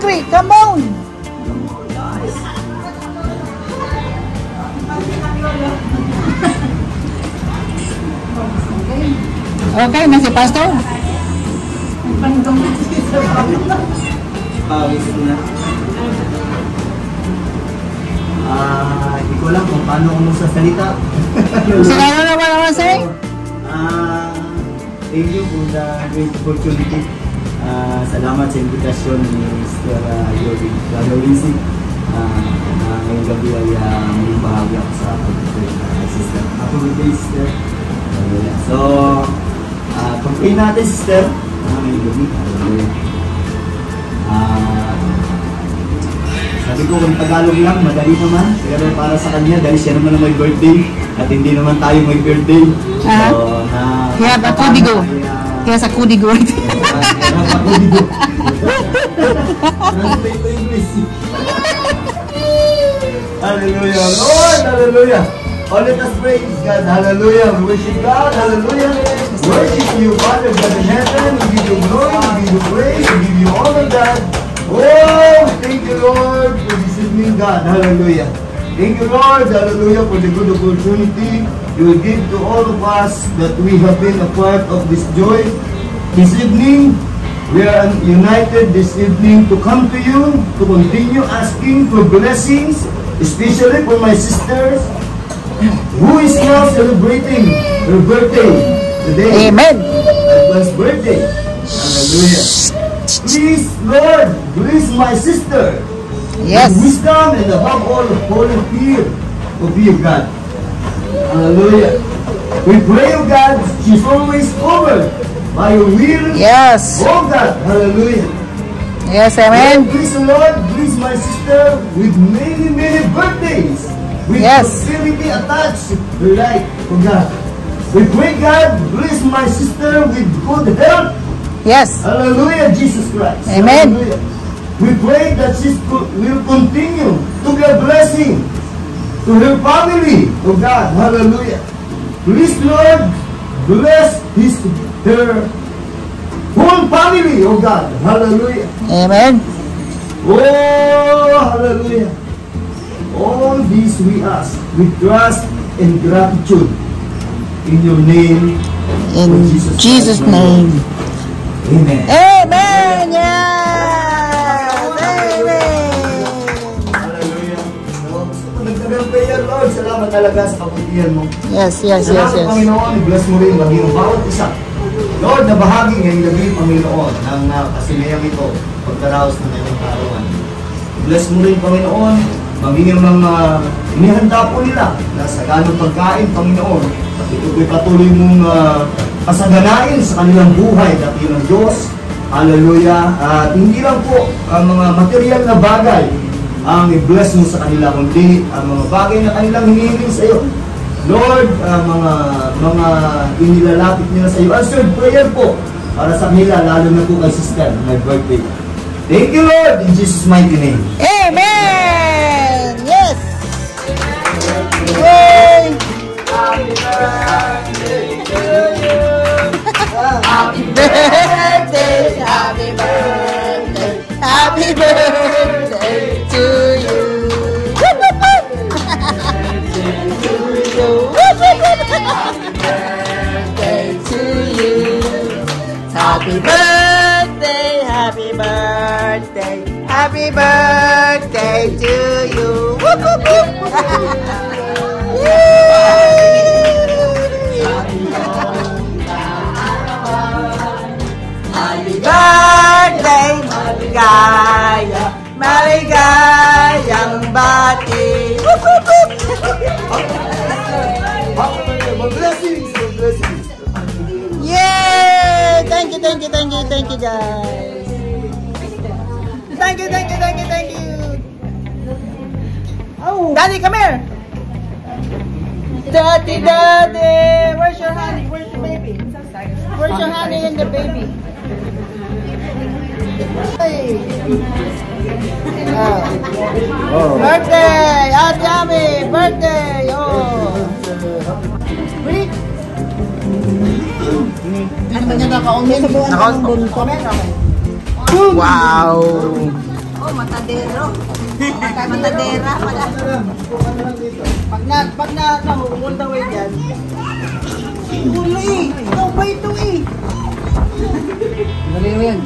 sweet. Come on. Okay, na si Pastor. Hindi ko alam kung paano ko magsasalita. Ano na wala say? Thank you for the great opportunity. Salamat sa invitasyon ni Mr. Yogi Galawisi. Ngayong gabi ay may bahagi ako sa sister. Happy birthday, sister. So, pag-pray natin, sister. Ngayong gabi. Sabi ko, kung Tagalog lang, madali naman. Pero para sa kanya, dahil siya naman ang may birthday. At hindi naman tayo may birthday. So, kaya ba kudigo? Kaya sa kudigo. Hallelujah. Lord, hallelujah. Oh, let us praise God. Hallelujah. We worship God. Hallelujah. Worship you, Father God in heaven. We give you glory. We give you praise. We give you honor, God. Oh, thank you, Lord, for this evening, God. Hallelujah. Thank you, Lord. Hallelujah, for the good opportunity you will give to all of us that we have been a part of this joy. This evening, we are united this evening to come to you, to continue asking for blessings, especially for my sisters, who is now celebrating her birthday today. Amen. Advance birthday. Hallelujah. Please, Lord, bless my sister. Yes. With wisdom and above all, holy fear of you, God. Hallelujah. We pray, oh God, she's always covered by your will. Yes. Oh God, hallelujah. Yes, amen. Please, Lord, bless my sister with many, many birthdays. With prosperity attached to her life, oh God. We pray, God, bless my sister with good health. Yes. Hallelujah, Jesus Christ. Amen. Hallelujah. We pray that she will continue to be a blessing to her family, oh God. Hallelujah. Please, Lord, bless her whole family, oh God. Hallelujah. Amen. Oh, hallelujah. All this we ask with trust and gratitude in your name. In Jesus' name. Amen. Amen. Yes. Amen. Hallelujah. Gusto ko nagtagal prayer, Lord. Salamat talaga sa kabutihan mo. Yes. Salamat, Panginoon. Bless mo rin maging bawat isa. Lord, na bahagi ngayong gabi, Panginoon, ng kasinayang ito, pagkaraos ng kanyang kaarawan. Bless mo rin, Panginoon, maging mga inihanda po nila na sa ganong pagkain, Panginoon. Ito ko'y patuloy mong pasaganain sa kanilang buhay, dati ng Diyos. Hallelujah. At hindi lang po ang mga material na bagay ang i-bless mo sa kanila, kundi ang mga bagay na kanilang hinihiling sa iyo. Lord, mga inilalapit nila sa iyo. Answered prayer po para sa kanila, lalo na po kay sister, my birthday. Thank you, Lord, in Jesus' mighty name. Amen. Yes. Yay. Happy birthday to you. Happy birthday. Happy birthday. Happy birthday to you. Happy birthday, happy birthday, happy birthday to you. Happy birthday, maligaya, maligayang bati. Blessings. Yay! Thank you guys. Thank you. Oh, Daddy, come here. Daddy, where's your honey? Where's your baby? Where's your honey and the baby? Hey. Birthday, Yummy, birthday. Oh. Wait. Ano ba niya nakaungin? Nakaungin. Wow. matadero. Matadera pala. Pag na all the way dyan. Ulo eh. Ikaw ba ito eh? Dali mo yan.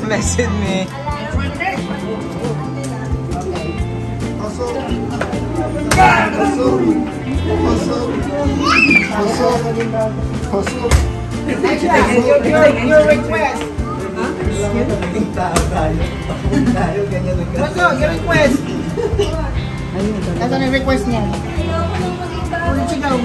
Message me. Your request. What's your request? Ano yung request niya? Ulit sigaw.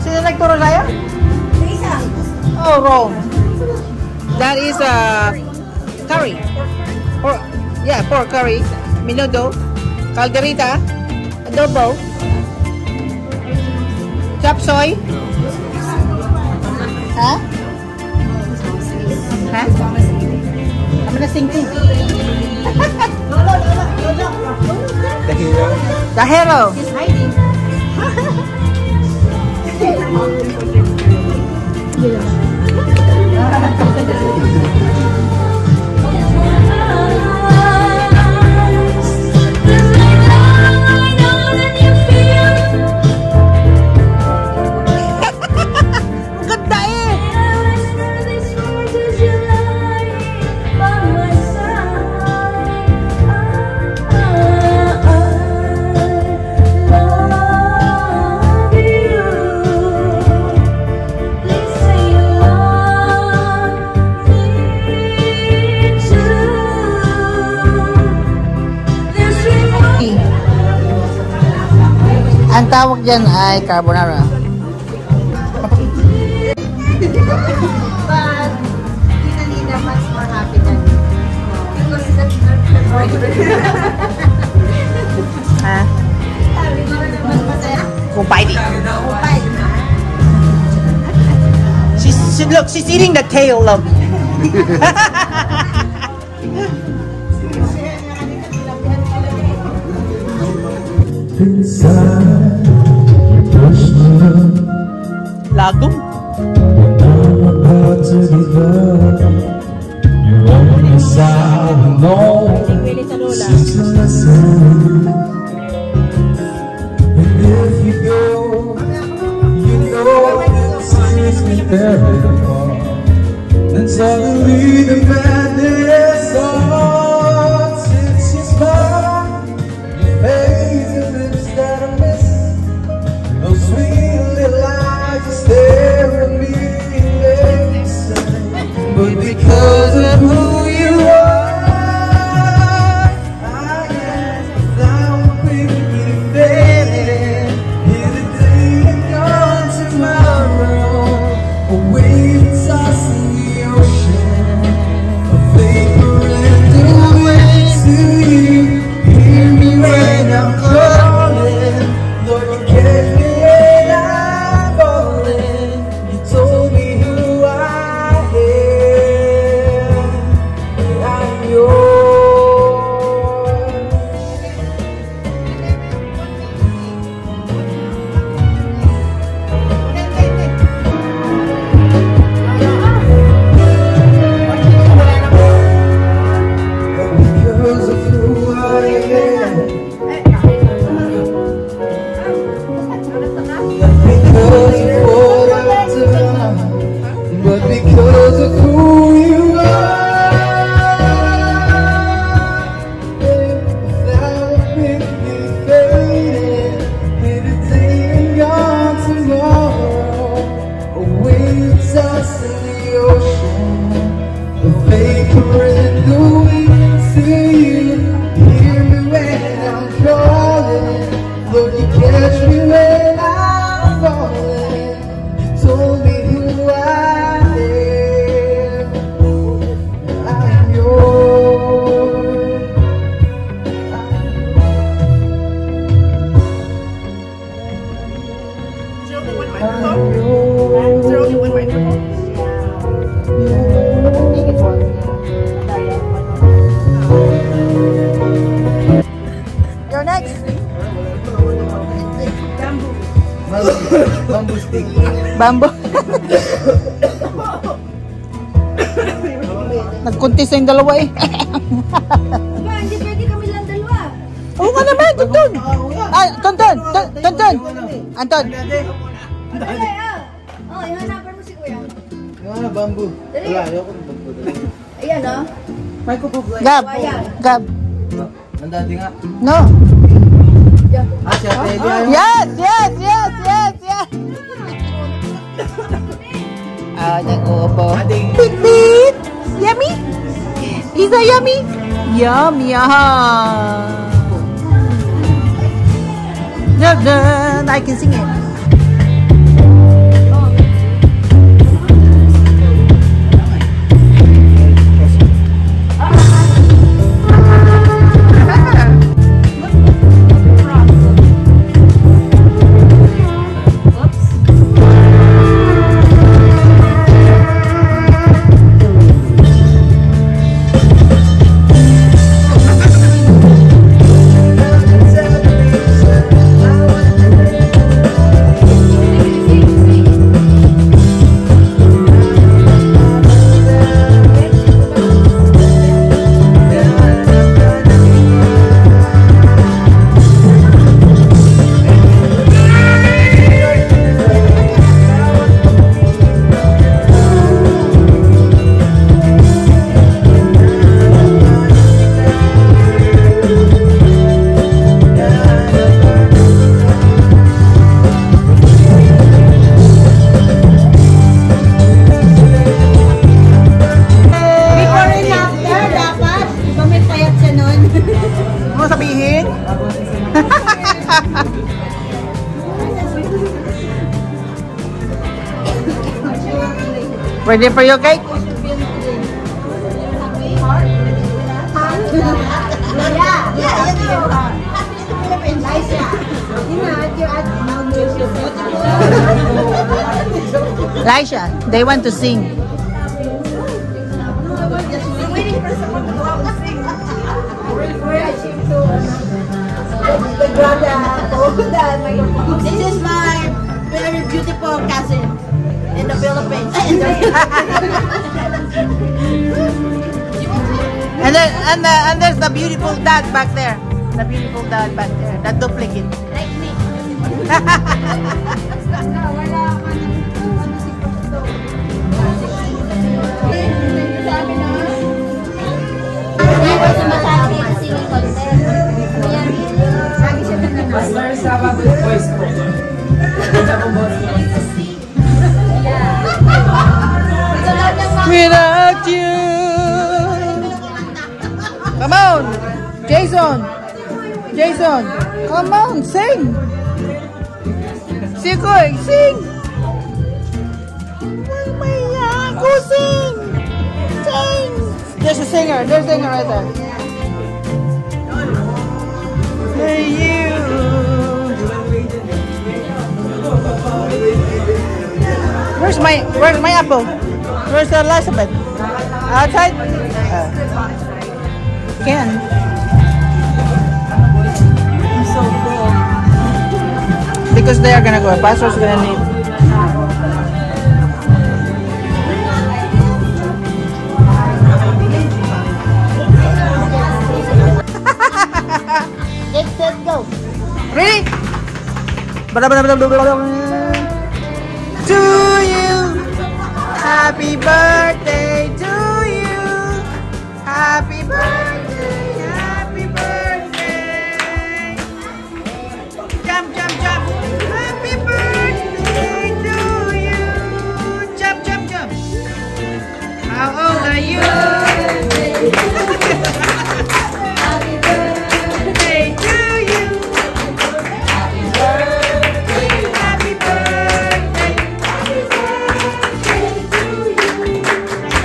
Sino nagturo sa'yo? Oh, wrong. That is curry. Pork curry. Menudo. Calderita. Adobo. Chop soy. Huh? Huh? I'm gonna sing too. The hero. The hero. He's hiding. Ang tawag dyan ay carbonara. But, Nina mas happy than you. Because that's not the Ha? mas masaya. Kupay di. Kupay. Look, she's eating the tail of. Lago? Pili sa lola. And suddenly the madness starts. It's your smile, your face, your lips that I miss. Those sweet little eyes that stare at me and make me say, but because of who you are, I am without quickly fading. Here today and gone tomorrow. A wave tossing the ocean, a vapor and the wind to you. Hear me when I'm calling, Lord, you catch me when I'm falling. You told me who I am, and I'm yours. Because of who I am, not because of what I've done, but because of who you are. Without quickly fading, here today and gone tomorrow. A wave tossing the ocean, a vapor in the wind to you. Hear me when I'm calling, Lord, you catch me when I'm falling. Bamboo. Nagkuntis na yung dalawa eh. Diba, hindi pwede kami lang dalawa. Oo nga naman, Tonton. Ay, Tonton. Tonton. Anton. Dali, oh, ihanapan mo si Kuya. Yung bamboo. Dali. Wala, ayoko ng bamboo. Ayan, oh. Gab. Gab. Ang dati nga. No. Ah, siya, pwede ayaw. Yes, yes, yes, yes, yes. Ah, nag-upo. Big meat. Yummy. Is that yummy? Yum, yum. Dun, I can sing it. Ready for your cake? Laisha, they want to sing. This is my very beautiful cousin in the Philippines. and there's the beautiful dad back there. The beautiful dad back there. That duplicate. Like me. Without you. Come on, Jason. Jason, come on, sing. Sikoy, sing. Go sing. Sing. There's a singer. There's a singer right there. Hey you. Where's my apple? Where's the Elizabeth? Outside? Ken. I'm so cool. Because they are gonna go. Pastor's gonna need. Get set, go. Ready? To you, happy birthday to you, happy birthday, happy birthday. Jump, jump, jump. Happy birthday to you. Jump, jump, jump. How old are you? Happy birthday to you. Happy birthday. Happy birthday. Happy birthday to you.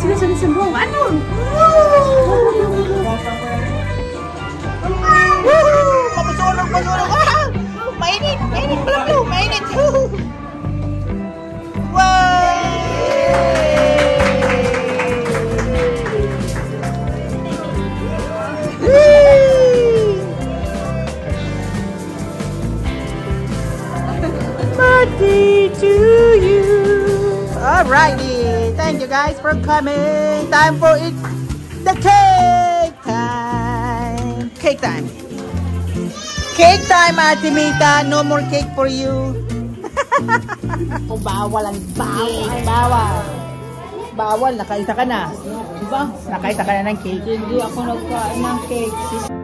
Sinusumbong. Ano? Mapasurog. Ah! Mainit pala bro. Mainit. Birthday to you. Alrighty. Thank you guys for coming. Time for it. The cake time. Cake time. Cake time, Ate Mita. No more cake for you. Bawal ang cake. Bawal. Nakaisa ka na. Diba? Nakaisa ka na ng cake. Hindi ako nagkain ng cake.